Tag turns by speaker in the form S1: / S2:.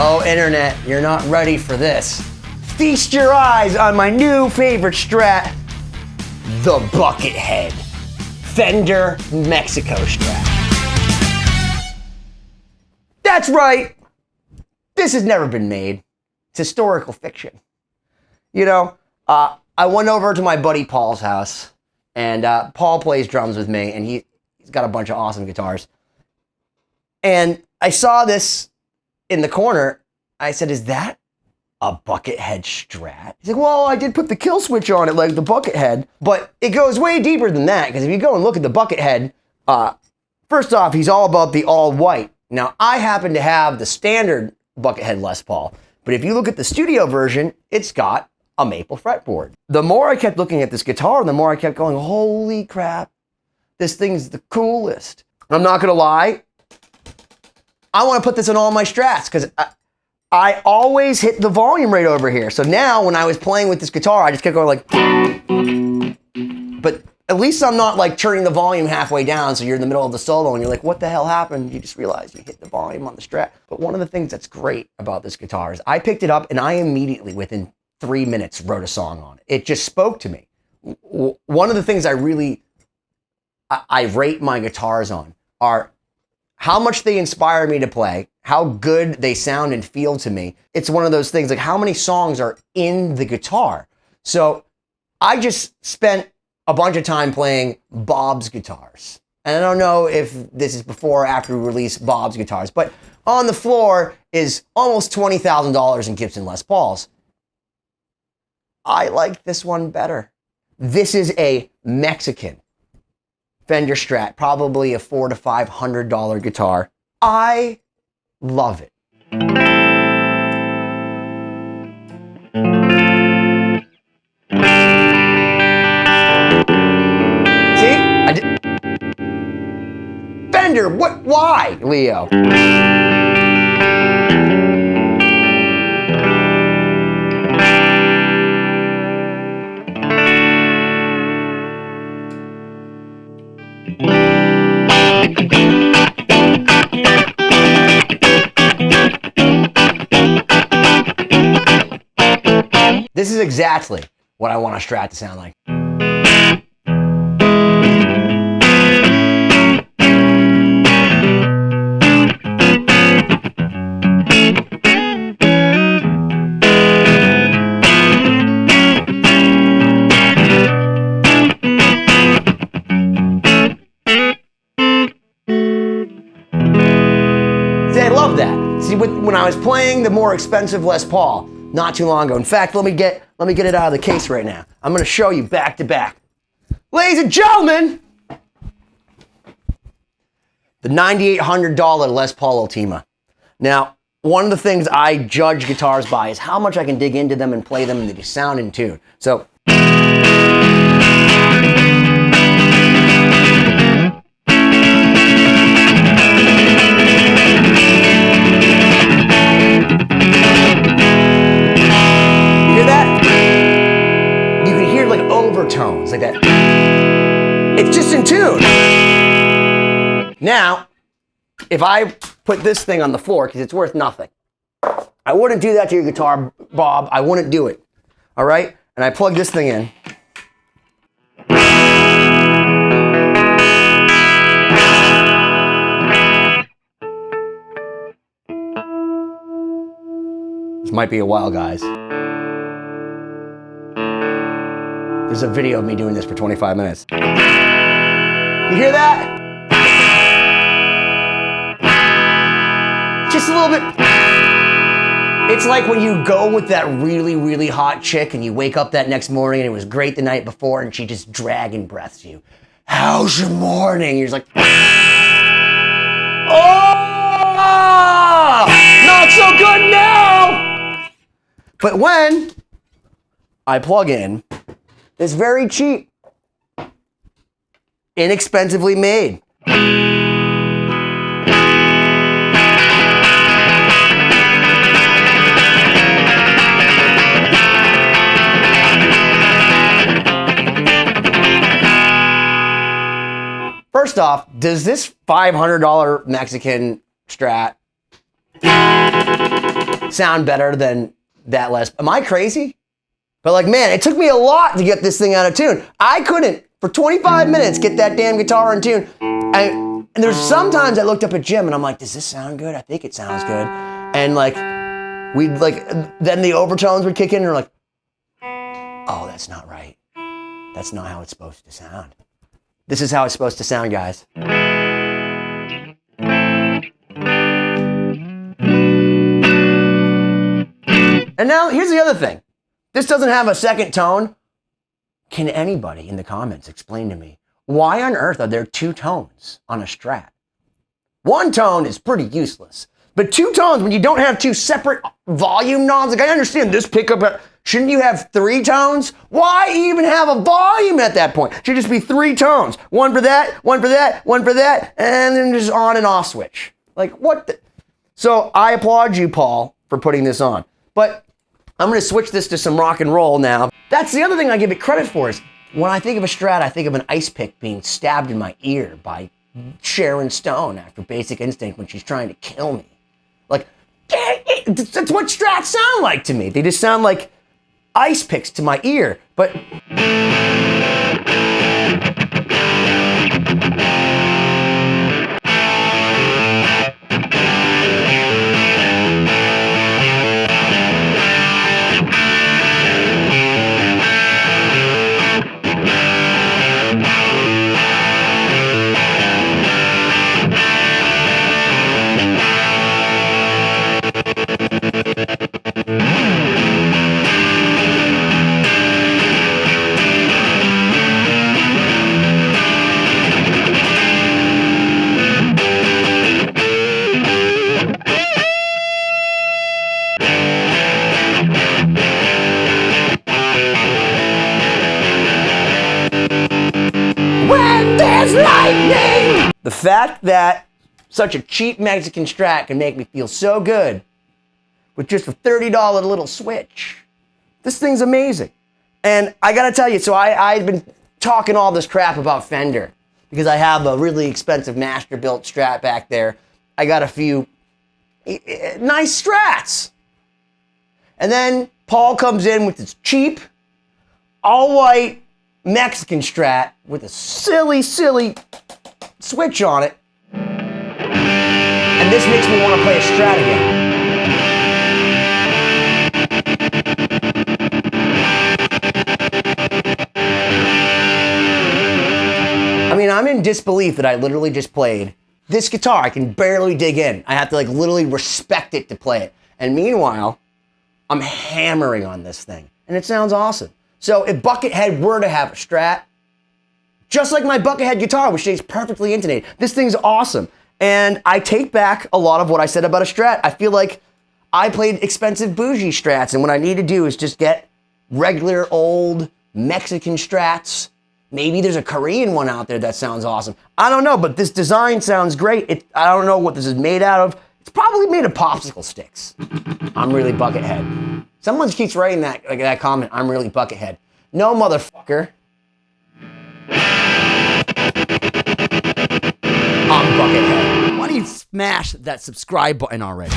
S1: Oh, internet, you're not ready for this. Feast your eyes on my new favorite Strat, the Buckethead Fender Mexico Strat. That's right. This has never been made. It's historical fiction. You know, I went over to my buddy Paul's house, and Paul plays drums with me, and he's got a bunch of awesome guitars. And I saw this in the corner. I said, is that a Buckethead Strat? He's like, well, I did put the kill switch on it like the Buckethead, but it goes way deeper than that, because if you go and look at the Buckethead, first off, he's all about the all white. Now, I happen to have the standard Buckethead Les Paul, but if you look at the studio version, it's got a maple fretboard. The more I kept looking at this guitar, the more I kept going, holy crap, this thing's the coolest. I'm not gonna lie, I wanna put this on all my Strats, because I always hit the volume right over here. So now when I was playing with this guitar, I just kept going like, but at least I'm not like turning the volume halfway down, so you're in the middle of the solo and you're like, what the hell happened? You just realized you hit the volume on the Strat. But one of the things that's great about this guitar is I picked it up and I immediately, within 3 minutes, wrote a song on it. It just spoke to me. One of the things I rate my guitars on are how much they inspire me to play, how good they sound and feel to me. It's one of those things, like how many songs are in the guitar. So I just spent a bunch of time playing Bob's guitars. And I don't know if this is before or after we released Bob's guitars, but on the floor is almost $20,000 in Gibson Les Pauls. I like this one better. This is a Mexican Fender Strat, probably a $400 to $500 guitar. I love it. See? Fender, what? Why, Leo? This is exactly what I want a Strat to sound like. See, I love that. See, when I was playing the more expensive Les Paul, not too long ago. In fact, let me get it out of the case right now. I'm gonna show you back to back. Ladies and gentlemen, the $9,800 Les Paul Ultima. Now, one of the things I judge guitars by is how much I can dig into them and play them and they sound in tune. So, overtones like that. It's just in tune. Now, if I put this thing on the floor, because it's worth nothing, I wouldn't do that to your guitar, Bob. I wouldn't do it. All right? And I plug this thing in. This might be a while, guys. There's a video of me doing this for 25 minutes. You hear that? Just a little bit. It's like when you go with that really, really hot chick and you wake up that next morning and it was great the night before and she just dragon breaths you. How's your morning? You're just like, oh, not so good now. But when I plug in, it's very cheap, inexpensively made. First off, does this $500 Mexican Strat might sound better than that Les. Am I crazy? But like, man, it took me a lot to get this thing out of tune. I couldn't, for 25 minutes, get that damn guitar in tune. And there's sometimes I looked up at Jim and I'm like, does this sound good? I think it sounds good. And like, then the overtones would kick in and we're like, oh, that's not right. That's not how it's supposed to sound. This is how it's supposed to sound, guys. And now, here's the other thing. This doesn't have a second tone. Can anybody in the comments explain to me, why on earth are there two tones on a Strat? One tone is pretty useless, but two tones when you don't have two separate volume knobs, like I understand this pickup, shouldn't you have three tones? Why even have a volume at that point? It should just be three tones. One for that, one for that, one for that, and then just on and off switch. Like what the? So I applaud you, Paul, for putting this on. But I'm gonna switch this to some rock and roll now. That's the other thing I give it credit for is when I think of a Strat, I think of an ice pick being stabbed in my ear by Sharon Stone after Basic Instinct when she's trying to kill me. Like, that's what Strats sound like to me. They just sound like ice picks to my ear, but lightning! The fact that such a cheap Mexican Strat can make me feel so good with just a $30 little switch. This thing's amazing. And I gotta tell you, so I've been talking all this crap about Fender because I have a really expensive master built Strat back there. I got a few nice Strats. And then Paul comes in with this cheap, all white Mexican Strat with a silly switch on it. And this makes me want to play a Strat again. I mean, I'm in disbelief that I literally just played this guitar. I can barely dig in. I have to like literally respect it to play it. And meanwhile, I'm hammering on this thing and it sounds awesome. So if Buckethead were to have a Strat, just like my Buckethead guitar, which stays perfectly intonated, this thing's awesome. And I take back a lot of what I said about a Strat. I feel like I played expensive bougie Strats, and what I need to do is just get regular old Mexican Strats. Maybe there's a Korean one out there that sounds awesome. I don't know, but this design sounds great. I don't know what this is made out of. It's probably made of popsicle sticks. I'm really Buckethead. Someone keeps writing that comment, I'm really Buckethead. No, motherfucker. I'm Buckethead. Why don't you smash that subscribe button already?